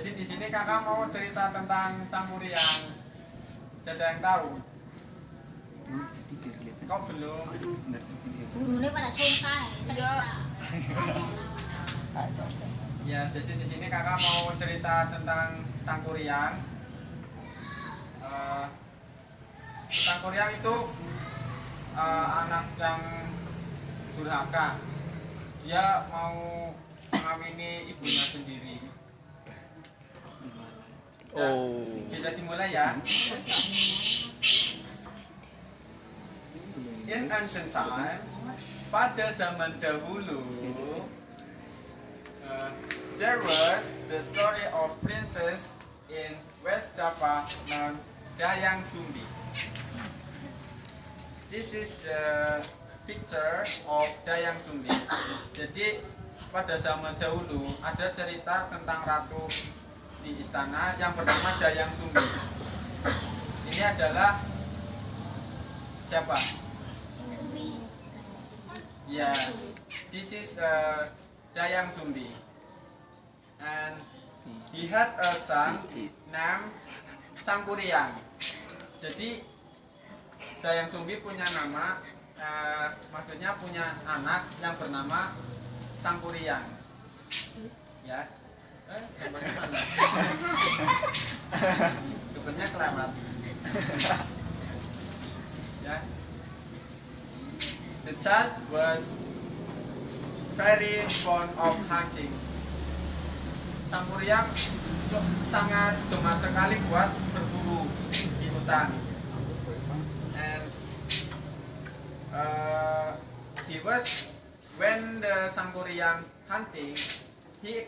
Jadi di sini kakak mau cerita tentang Sangkuriang. Ada yang tahu? Kok belum? Gurunya pada suka cerita. Ya, jadi di sini kakak mau cerita tentang Sangkuriang. Sangkuriang itu anak yang durhaka. Dia mau mengawini ibunya sendiri. Ya, bisa dimulai ya. In ancient times, pada zaman dahulu, there was the story of princess in West Java named Dayang Sumbi. This is the picture of Dayang Sumbi. Jadi pada zaman dahulu ada cerita tentang ratu di istana yang bernama Dayang Sumbi. Ini adalah siapa? Ya, this is Dayang Sumbi, and he had a son named Sangkuriang. Jadi Dayang Sumbi punya nama, maksudnya punya anak yang bernama Sangkuriang. Ya, depannya keramat. Ya. The child was very fond of hunting. Sangkuriang sangat gemar sekali buat berburu di hutan. And he was when the Sangkuriang hunting, he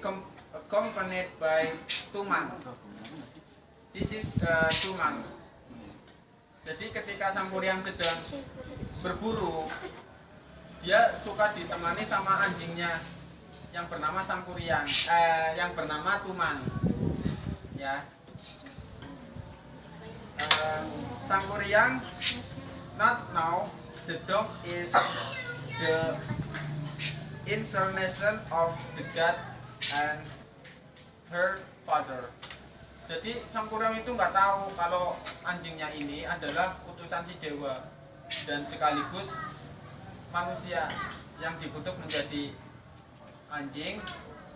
accompanied by Tumang. This is Tumang. Jadi ketika Sangkuriang sedang berburu, dia suka ditemani sama anjingnya yang bernama Sangkuriang, yang bernama Tumang. Ya, Sangkuriang not know the dog is the incarnation of the God and her father. Jadi Sangkuriang itu nggak tahu kalau anjingnya ini adalah utusan si dewa dan sekaligus manusia yang dikutuk menjadi anjing,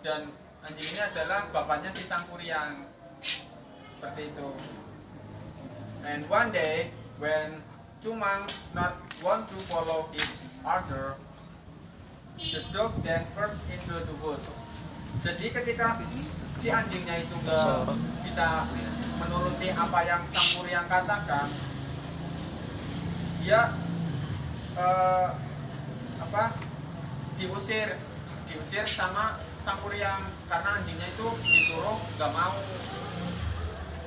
dan anjing ini adalah bapaknya si Sangkuriang. Seperti itu. And one day when Tumang not want to follow his order, the dog then burst into the wood. Jadi ketika si anjingnya itu nggak bisa menuruti apa yang Sangkuriang katakan, dia diusir sama Sangkuriang karena anjingnya itu disuruh nggak mau.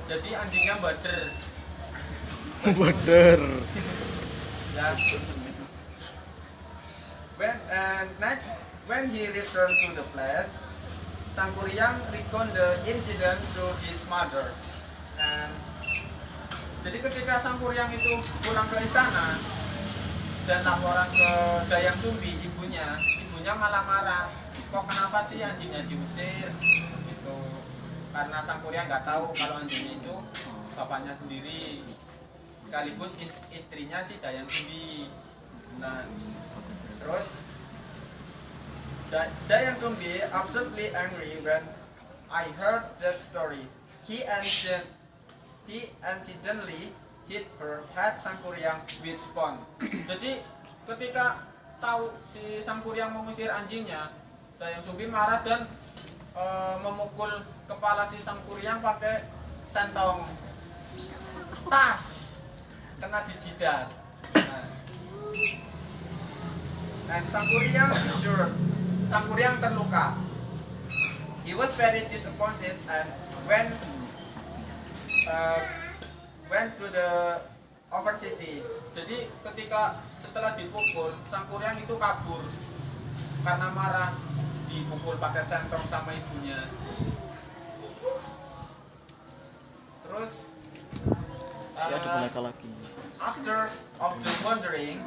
Jadi anjingnya bader. Ya. Next, when he returned to the place, Sangkuriang recount the incident to his mother. And jadi ketika Sangkuriang itu pulang ke istana dan laporan ke Dayang Sumbi, ibunya malah marah. Kok kenapa sih anjingnya diusir? Gitu. Karena Sangkuriang nggak tahu kalau anjingnya itu bapaknya sendiri, sekaligus istrinya si Dayang Sumbi. Nah, terus Dayang Sumbi absolutely angry when I heard that story. He incidentally hit her head Sangkuriang with stone. Jadi ketika tahu si Sangkuriang mengusir anjingnya, Dayang Sumbi marah dan memukul kepala si Sangkuriang pakai centong. Tas kena di jidat. Nah. And Sangkuriang injured. Sangkuriang terluka. He was very disappointed and went to the overcity. Jadi ketika setelah dipukul, Sangkuriang itu kabur karena marah dipukul pakai centong sama ibunya. Terus after of the wandering,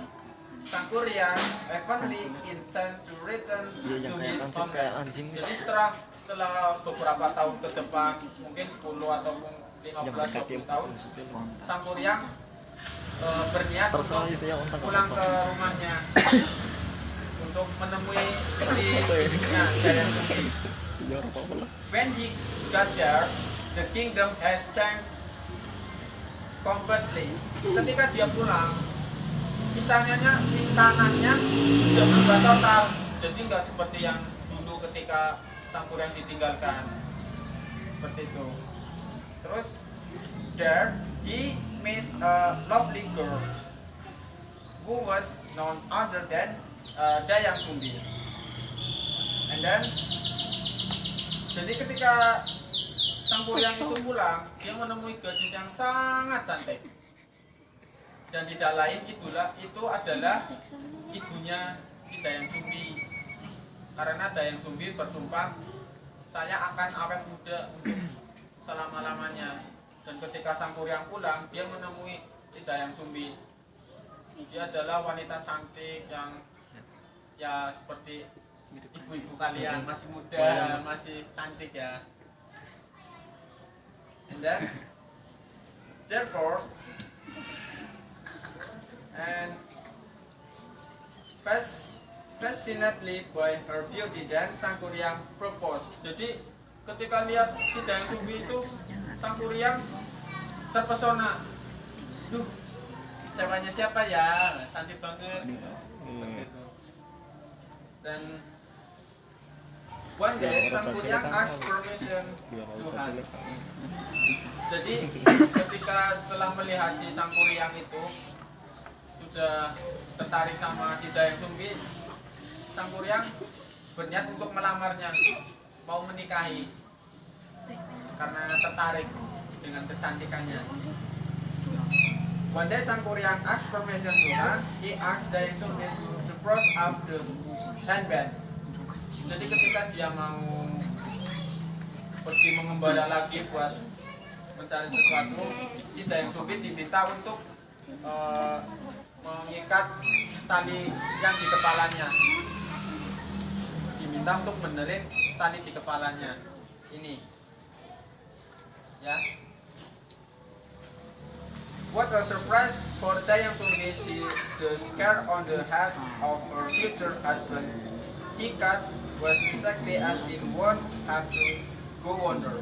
Sangkuriang eventually intend to return to his homeland. Jadi setelah setelah beberapa tahun ke depan, mungkin 10 ataupun 15-20 tahun, sang Kuryang berniat untuk pulang ke rumahnya untuk menemui si ibunya Dayang Sumbi. When he got there, the kingdom has changed completely. Ketika dia pulang, istananya sudah berubah total. Jadi nggak seperti yang dulu ketika sang Kuryang ditinggalkan. Seperti itu. Terus there he met a lovely girl who was none other than Dayang Sumbi. And then jadi ketika sang Kuryang itu pulang, dia menemui gadis yang sangat cantik. Dan tidak lain itu adalah ibunya si Dayang Sumbi. Karena Dayang Sumbi bersumpah, saya akan awet muda untuk selama-lamanya. Dan ketika sang Kuryang pulang, dia menemui si Dayang Sumbi. Dia adalah wanita cantik yang ya seperti ibu-ibu kalian, masih muda, masih cantik ya. And then, therefore, and fascinately by her beauty, dan sang Kuryang propose. Jadi ketika lihat si Dayang Sumbi itu, sang Kuryang terpesona. Duh, ceweknya siapa ya? Cantik banget. Seperti itu. Dan one day sang Kuryang asked permission Tuhan. Jadi ketika setelah melihat si sang Kuryang itu sudah tertarik sama si Dayang Sumbi, sang Kuryang berniat untuk melamarnya, mau menikahi karena tertarik dengan kecantikannya. One day sang Kuryang asked permission Tuhan. He asked Dayang Sumbi to spruce up the handband. Jadi ketika dia mau pergi mengembara lagi buat mencari sesuatu, si Dayang Sumbi diminta untuk mengikat tali yang di kepalanya. Diminta untuk benerin tali di kepalanya. Ini, ya. What a surprise for Dayang Sumbi, see the scar on the head of her future husband. He cut was exactly as he would have to go under.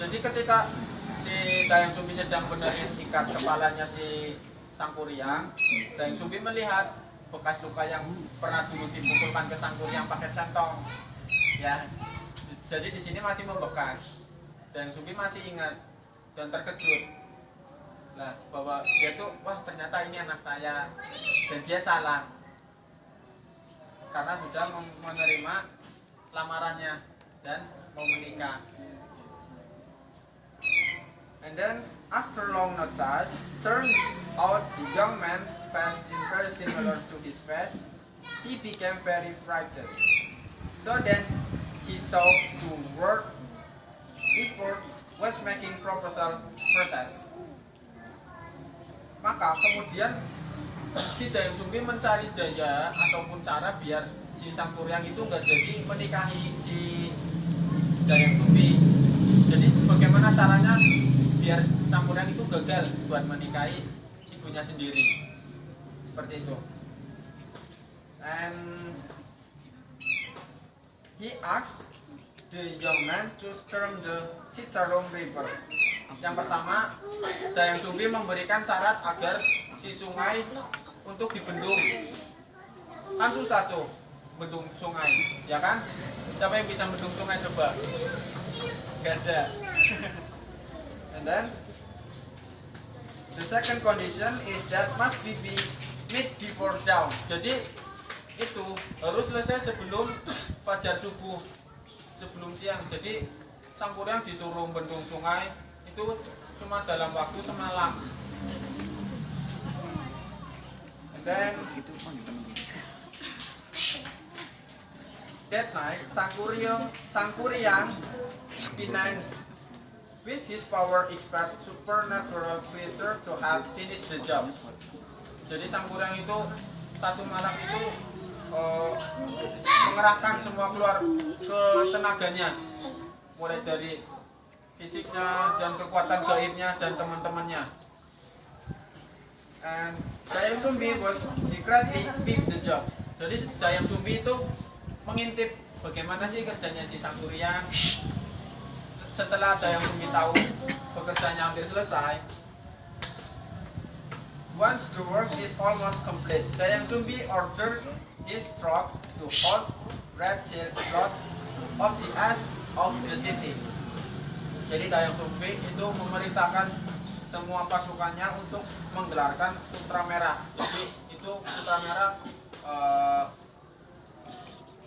Jadi ketika si Dayang Sumbi sedang benerin ikat kepalanya si sang Kuryang, Dayang Sumbi melihat bekas luka yang pernah dulu dipukulkan ke sang Kuryang pakai centong. Ya, jadi di sini masih membekas. Dayang Sumbi masih ingat dan terkejut. Nah, bahwa dia tuh, wah ternyata ini anak saya, dan dia salah karena sudah menerima lamarannya dan mau menikah. And then after long notice, turned out the young man's face is very similar to his face. He became very frightened. So then he sought to work before was making proposal process. Maka kemudian si Dayang Sumbi mencari daya ataupun cara biar si sang Kuryang itu nggak jadi menikahi si Dayang Sumbi. Jadi bagaimana caranya biar sang Kuryang itu gagal buat menikahi ibunya sendiri. Seperti itu. And he asked the young man to storm the Citarum River. Yang pertama, Dayang Sumbi memberikan syarat agar si sungai untuk dibendung. Kan susah tuh bendung sungai, ya kan? Siapa yang bisa bendung sungai coba? Gak ada. And then the second condition is that must be made before dawn. Jadi itu harus selesai sebelum fajar subuh, sebelum siang. Jadi sang Kuryang disuruh bendung sungai itu cuma dalam waktu semalam. And then that night, sang Kuryang finance with his power expect supernatural creature to have finished the job. Jadi sang Kuryang itu satu malam itu mengerahkan semua keluar ke tenaganya mulai dari fisiknya dan kekuatan gaibnya dan teman-temannya. And Dayang Sumbi was secretly picked the job. Jadi Dayang Sumbi itu mengintip bagaimana sih kerjanya si Sangkuriang. Setelah Dayang Sumbi tahu pekerjaannya hampir selesai, once the work is almost complete, Dayang Sumbi ordered his troops to hold red shield plot of the edge of the city. Jadi Dayang Sumbi itu memerintahkan semua pasukannya untuk menggelarkan sutra merah. Jadi itu sutra merah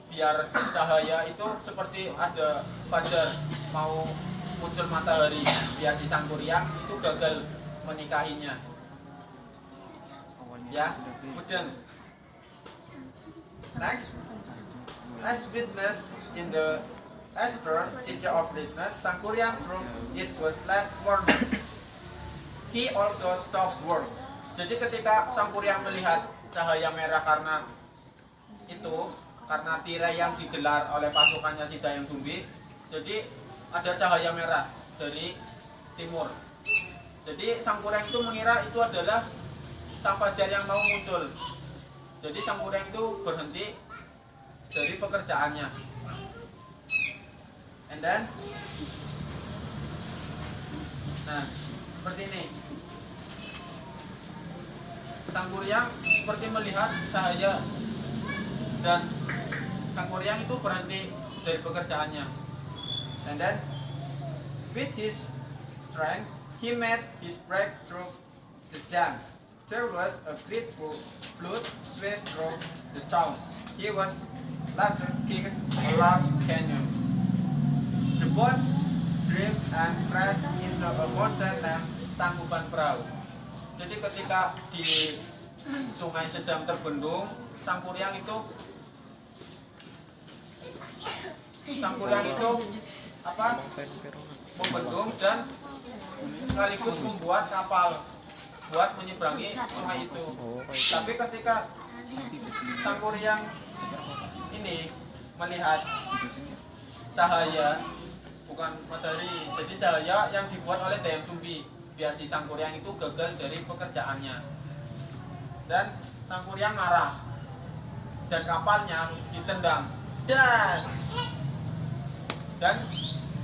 biar cahaya itu seperti ada fajar mau muncul matahari, biar si Sangkuriang itu gagal menikahinya. Ya, kemudian next, as witness in the Esther City of Witness, Sangkuriang troop it was late morning. He also stopped work. Jadi ketika Sangkuriang melihat cahaya merah karena tirai yang digelar oleh pasukannya si Dayang Sumbi, jadi ada cahaya merah dari timur. Jadi Sangkuriang itu mengira itu adalah sang fajar yang mau muncul. Jadi Sangkuriang itu berhenti dari pekerjaannya. And then, nah seperti ini. Sangkuriang seperti melihat cahaya dan Sangkuriang itu berhenti dari pekerjaannya. And then, with his strength, he made his break through the jam. There was a great flood swept through the town. He was later kicked a large canyon. The boat drifted and crashed into a mountain named Tangkuban Perahu. Jadi ketika di sungai sedang terbendung, Sangkuriang itu membendung dan sekaligus membuat kapal buat menyeberangi sungai itu. Tapi ketika Sangkuriang ini melihat cahaya, bukan matahari, jadi cahaya yang dibuat oleh Dayang Sumbi, biar si Sangkuriang itu gagal dari pekerjaannya. Dan Sangkuriang marah dan kapalnya ditendang dan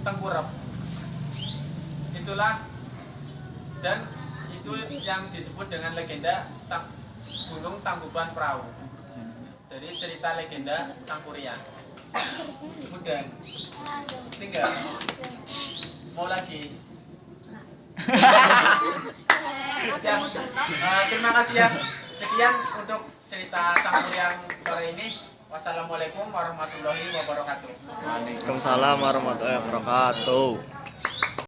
tengkurap. Itulah, dan itu yang disebut dengan legenda Gunung Tangkuban Perahu dari cerita legenda Sangkuriang. Kemudian tinggal mau lagi. Ya, terima kasih ya. Sekian untuk cerita Sangkuriang sore ini. Wassalamualaikum warahmatullahi wabarakatuh. Waalaikumsalam warahmatullahi wabarakatuh.